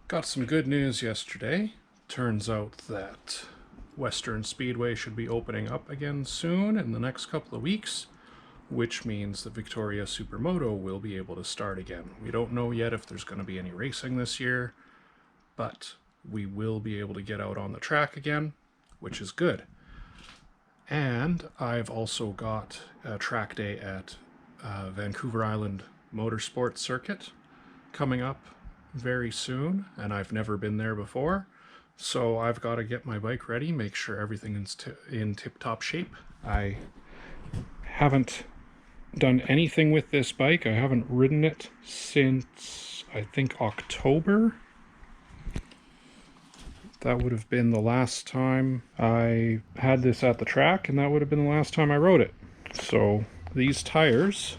Got some good news yesterday. Turns out that Western Speedway should be opening up again soon in the next couple of weeks, which means the Victoria Supermoto will be able to start again. We don't know yet if there's going to be any racing this year, but we will be able to get out on the track again, which is good. And I've also got a track day at Vancouver Island Motorsports Circuit coming up very soon, and I've never been there before, so I've got to get my bike ready, make sure everything is in tip-top shape. I haven't done anything with this bike. I haven't ridden it since I think October. That would have been the last time I had this at the track, and that would have been the last time I rode it. So these tires,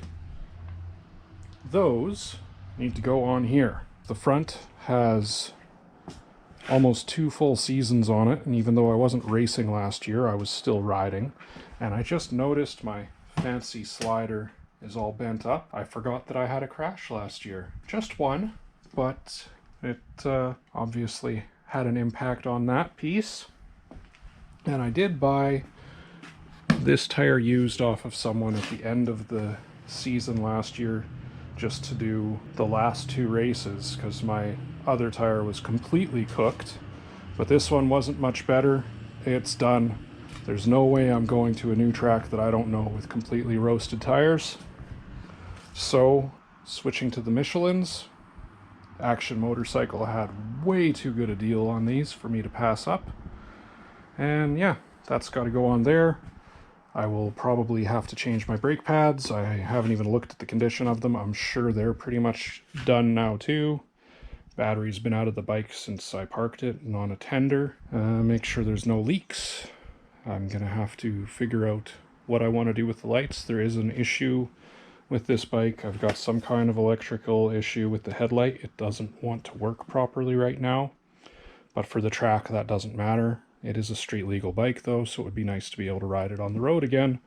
those need to go on here. The front has almost 2 full seasons on it, and even though I wasn't racing last year, I was still riding. And I just noticed my fancy slider is all bent up. I forgot that I had a crash last year. Just one, but it obviously had an impact on that piece. And I did buy this tire used off of someone at the end of the season last year, just to do the last 2 races, because my other tire was completely cooked, but this one wasn't much better. It's done. There's no way I'm going to a new track that I don't know with completely roasted tires. So switching to the Michelins. Action Motorcycle had way too good a deal on these for me to pass up, and yeah, that's got to go on there. I will probably have to change my brake pads. I haven't even looked at the condition of them. I'm sure they're pretty much done now too. Battery's been out of the bike since I parked it and on a tender. Make sure there's no leaks. I'm gonna have to figure out what I want to do with the lights. There is an issue with this bike. I've got some kind of electrical issue with the headlight. It doesn't want to work properly right now, but for the track that doesn't matter. It is a street legal bike though, so it would be nice to be able to ride it on the road again,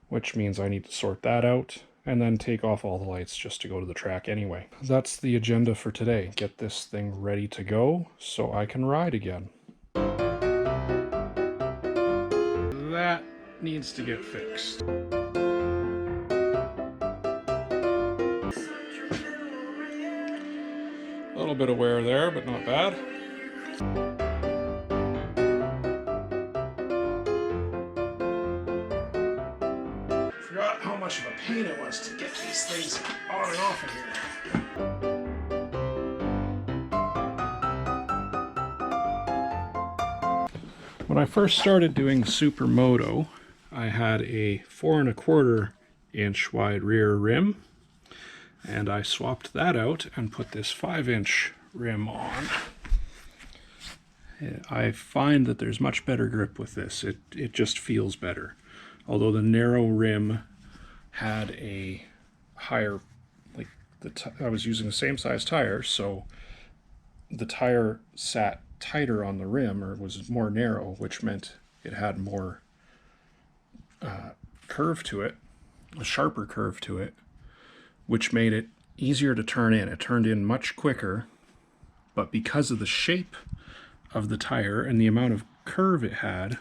which means I need to sort that out and then take off all the lights just to go to the track anyway. That's the agenda for today. Get this thing ready to go so I can ride again. That needs to get fixed. A little bit of wear there, but not bad. Forgot how much of a pain it was to get these things on and off of here. When I first started doing Supermoto, I had a 4¼ inch wide rear rim, and I swapped that out and put this 5-inch rim on. I find that there's much better grip with this. It just feels better. Although the narrow rim had a higher, like I was using the same size tire, so the tire sat tighter on the rim, or was more narrow, which meant it had more curve to it, a sharper curve to it, which made it easier to turn in. It turned in much quicker, but because of the shape of the tire and the amount of curve it had,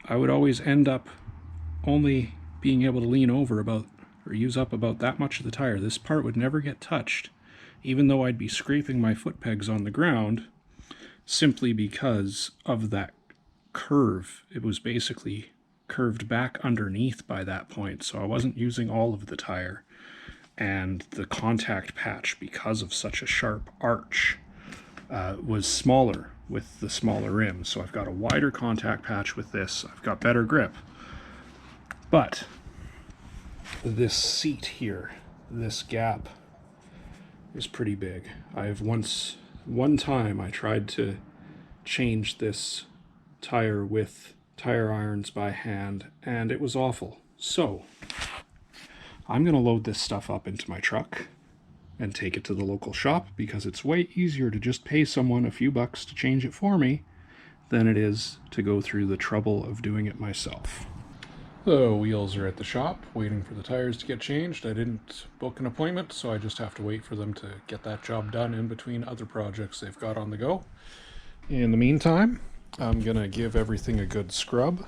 I would always end up only being able to lean over about, or use up about that much of the tire. This part would never get touched, even though I'd be scraping my foot pegs on the ground, simply because of that curve. It was basically curved back underneath by that point, so I wasn't using all of the tire. And the contact patch, because of such a sharp arch, was smaller with the smaller rim. So I've got a wider contact patch with this. I've got better grip. But this seat here, this gap, is pretty big. One time I tried to change this tire with tire irons by hand, and it was awful. So I'm gonna load this stuff up into my truck and take it to the local shop, because it's way easier to just pay someone a few bucks to change it for me than it is to go through the trouble of doing it myself. The wheels are at the shop, waiting for the tires to get changed. I didn't book an appointment, so I just have to wait for them to get that job done in between other projects they've got on the go. In the meantime, I'm gonna give everything a good scrub.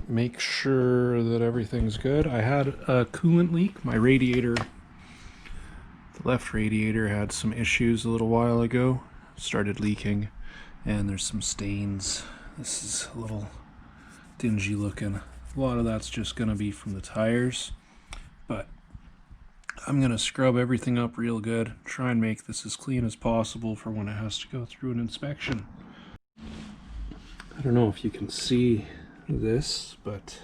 Make sure that everything's good. I had a coolant leak. My radiator, the left radiator, had some issues a little while ago. Started leaking, and there's some stains. This is a little dingy looking. A lot of that's just gonna be from the tires, but I'm gonna scrub everything up real good, try and make this as clean as possible for when it has to go through an inspection. I don't know if you can see this, but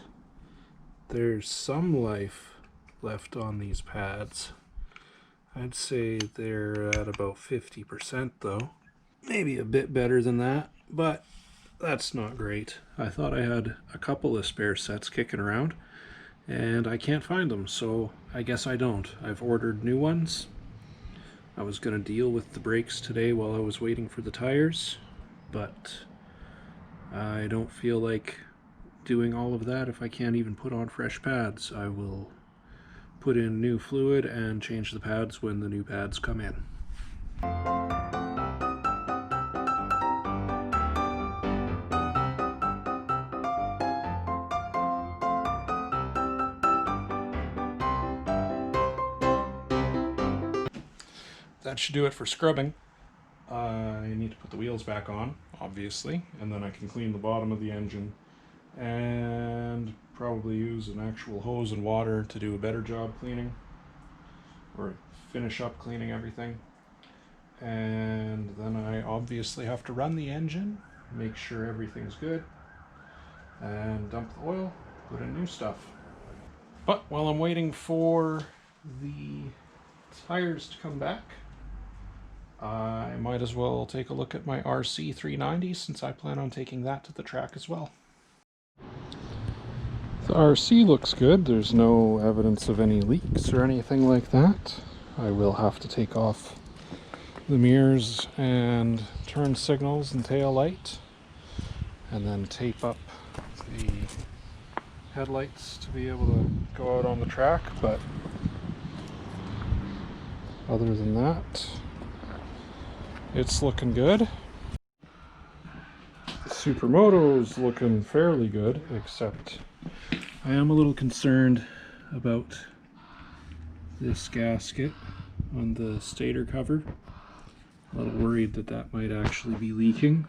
there's some life left on these pads. I'd say they're at about 50% though. Maybe a bit better than that, but that's not great. I thought I had a couple of spare sets kicking around, and I can't find them, so I guess I don't. I've ordered new ones. I was going to deal with the brakes today while I was waiting for the tires, but I don't feel like doing all of that if I can't even put on fresh pads. I will put in new fluid and change the pads when the new pads come in. That should do it for scrubbing. I need to put the wheels back on, obviously, and then I can clean the bottom of the engine and probably use an actual hose and water to do a better job cleaning, or finish up cleaning everything. And then I obviously have to run the engine, make sure everything's good, and dump the oil, put in new stuff. But while I'm waiting for the tires to come back, I might as well take a look at my RC 390 since I plan on taking that to the track as well. The RC looks good. There's no evidence of any leaks or anything like that. I will have to take off the mirrors and turn signals and tail light, and then tape up the headlights to be able to go out on the track, but other than that, it's looking good. The Supermoto's looking fairly good, except I am a little concerned about this gasket on the stator cover. A little worried that that might actually be leaking.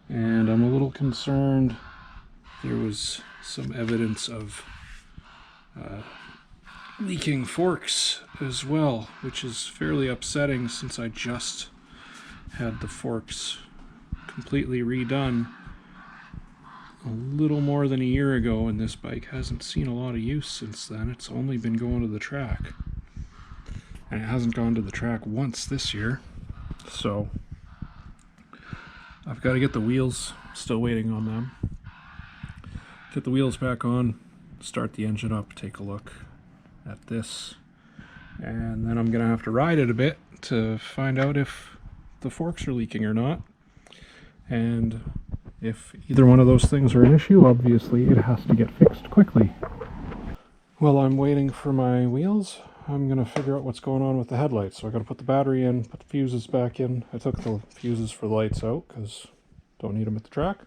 And I'm a little concerned there was some evidence of leaking forks as well, which is fairly upsetting since I just had the forks completely redone a little more than a year ago, and this bike hasn't seen a lot of use since then. It's only been going to the track, and it hasn't gone to the track once this year, so I've got to get the wheels, still waiting on them, get the wheels back on, start the engine up, take a look at this, and then I'm gonna have to ride it a bit to find out if the forks are leaking or not. And if either one of those things are an issue, obviously it has to get fixed quickly. While I'm waiting for my wheels, I'm going to figure out what's going on with the headlights. So I got to put the battery in, put the fuses back in. I took the fuses for the lights out because don't need them at the track.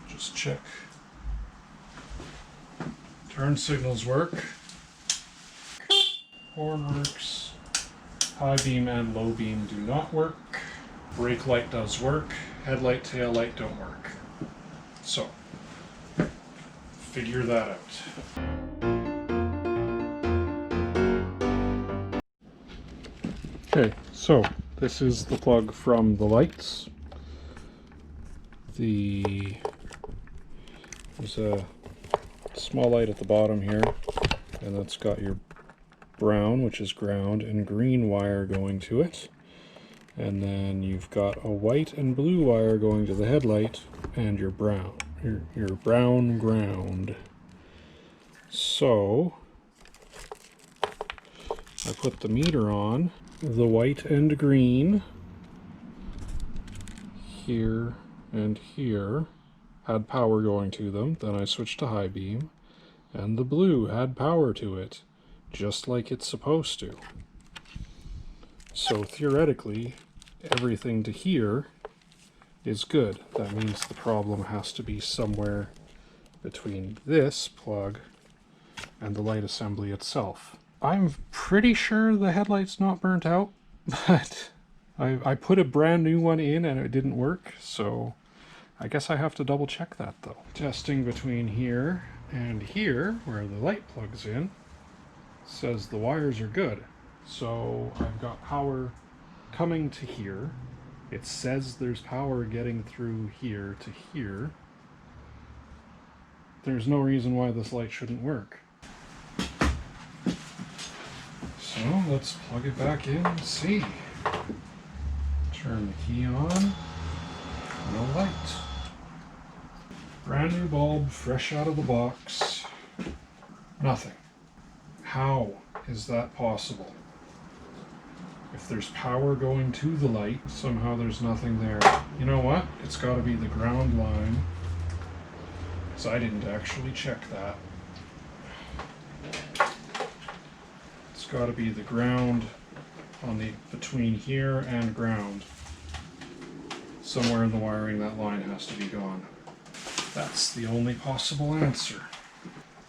Just check. Turn signals work. Horn works. High beam and low beam do not work. Brake light does work. Headlight, tail light don't work. So, figure that out. Okay, so this is the plug from the lights. There's a small light at the bottom here, and that's got your brown, which is ground, and green wire going to it. And then you've got a white and blue wire going to the headlight, and your brown ground. So I put the meter on. The white and green here and here had power going to them. Then I switched to high beam, and the blue had power to it, just like it's supposed to. So theoretically, everything to here is good. That means the problem has to be somewhere between this plug and the light assembly itself. I'm pretty sure the headlight's not burnt out, but I put a brand new one in and it didn't work, so I guess I have to double check that though. Testing between here and here, where the light plugs in, says the wires are good. So I've got power coming to here. It says there's power getting through here to here. There's no reason why this light shouldn't work. So let's plug it back in and see. Turn the key on. No light. Brand new bulb, fresh out of the box. Nothing. How is that possible? If there's power going to the light, somehow there's nothing there. You know what? It's got to be the ground line. Because I didn't actually check that. It's got to be the ground on the between here and ground. Somewhere in the wiring that line has to be gone. That's the only possible answer.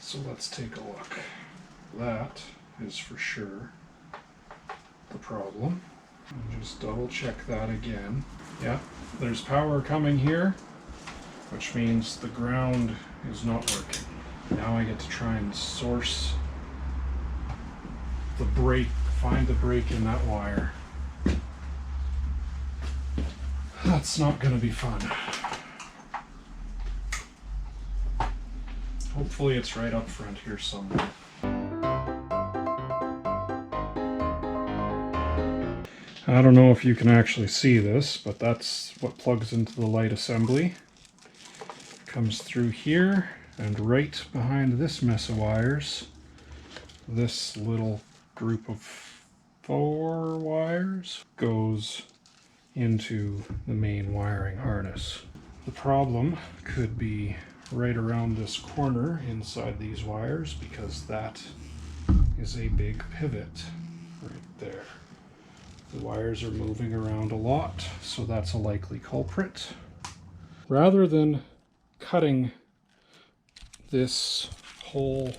So let's take a look. That is for sure the problem. And just double check that again. Yeah, there's power coming here, which means the ground is not working. Now I get to try and source the break, find the break in that wire. That's not going to be fun. Hopefully it's right up front here somewhere. I don't know if you can actually see this, but that's what plugs into the light assembly. Comes through here, and right behind this mess of wires, this little group of 4 wires goes into the main wiring harness. The problem could be right around this corner inside these wires, because that is a big pivot right there. The wires are moving around a lot, so that's a likely culprit. Rather than cutting this whole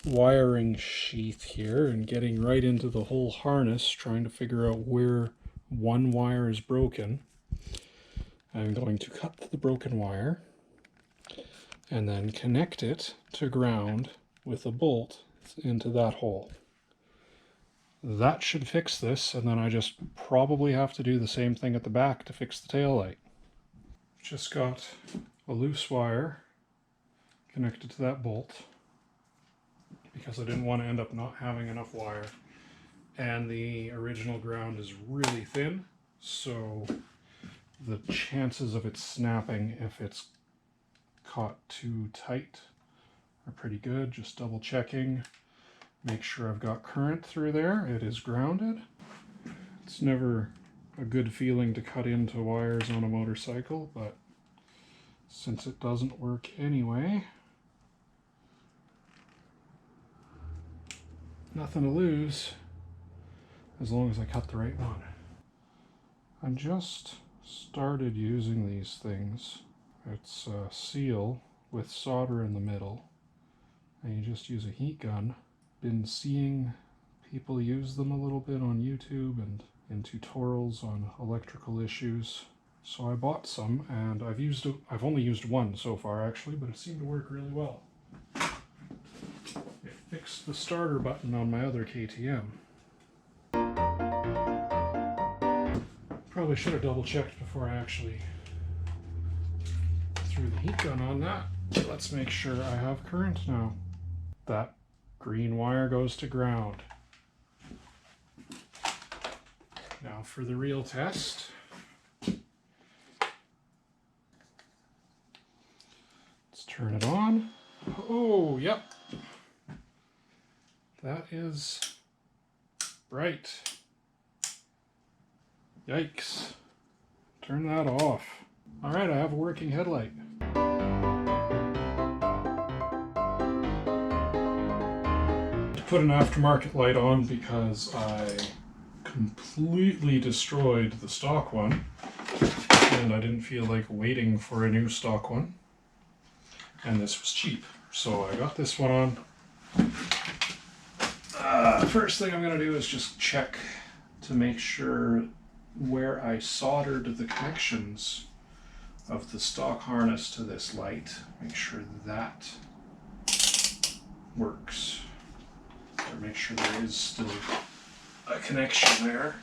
wiring sheath here and getting right into the whole harness, trying to figure out where one wire is broken, I'm going to cut the broken wire and then connect it to ground with a bolt into that hole. That should fix this, and then I just probably have to do the same thing at the back to fix the taillight. Just got a loose wire connected to that bolt because I didn't want to end up not having enough wire. And the original ground is really thin, so the chances of it snapping if it's caught too tight are pretty good. Just double checking. Make sure I've got current through there. It is grounded. It's never a good feeling to cut into wires on a motorcycle, but since it doesn't work anyway, nothing to lose as long as I cut the right one. I just started using these things. It's a seal with solder in the middle, and you just use a heat gun. Been seeing people use them a little bit on YouTube and in tutorials on electrical issues. So I bought some, and I've only used one so far actually, but it seemed to work really well. It fixed the starter button on my other KTM. Probably should have double checked before I actually threw the heat gun on that. Let's make sure I have current now. That green wire goes to ground. Now for the real test. Let's turn it on. Oh, yep. That is Bright. Yikes. Turn that off. All right, I have a working headlight. To put an aftermarket light on because I completely destroyed the stock one and I didn't feel like waiting for a new stock one. And this was cheap, so I got this one on. First thing I'm going to do is just check to make sure where I soldered the connections of the stock harness to this light. Make sure that works. Or make sure there is still a connection there.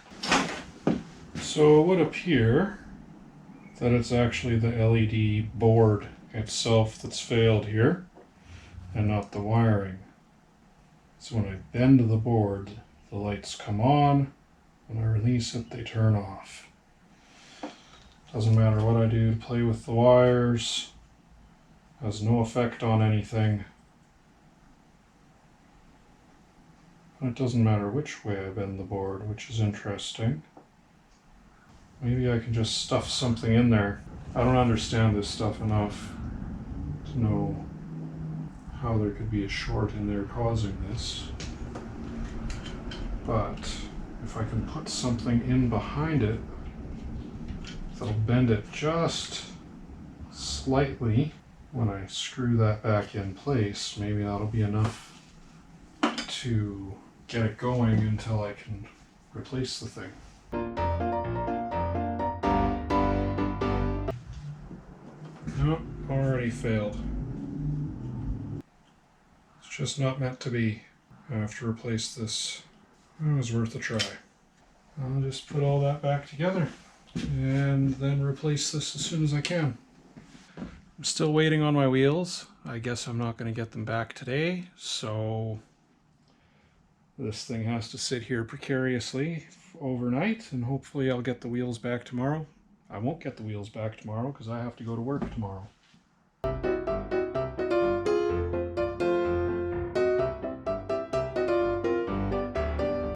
So it would appear that it's actually the LED board itself that's failed here and not the wiring. So when I bend the board, the lights come on. When I release it, they turn off. Doesn't matter what I do to play with the wires. Has no effect on anything. And it doesn't matter which way I bend the board, which is interesting. Maybe I can just stuff something in there. I don't understand this stuff enough to know how there could be a short in there causing this. But if I can put something in behind it that'll bend it just slightly when I screw that back in place, maybe that'll be enough to get it going until I can replace the thing. Nope, already failed. It's just not meant to be. I have to replace this. It was worth a try. I'll just put all that back together and then replace this as soon as I can. I'm still waiting on my wheels. I guess I'm not going to get them back today, so this thing has to sit here precariously overnight, and hopefully I'll get the wheels back tomorrow. I won't get the wheels back tomorrow because I have to go to work tomorrow.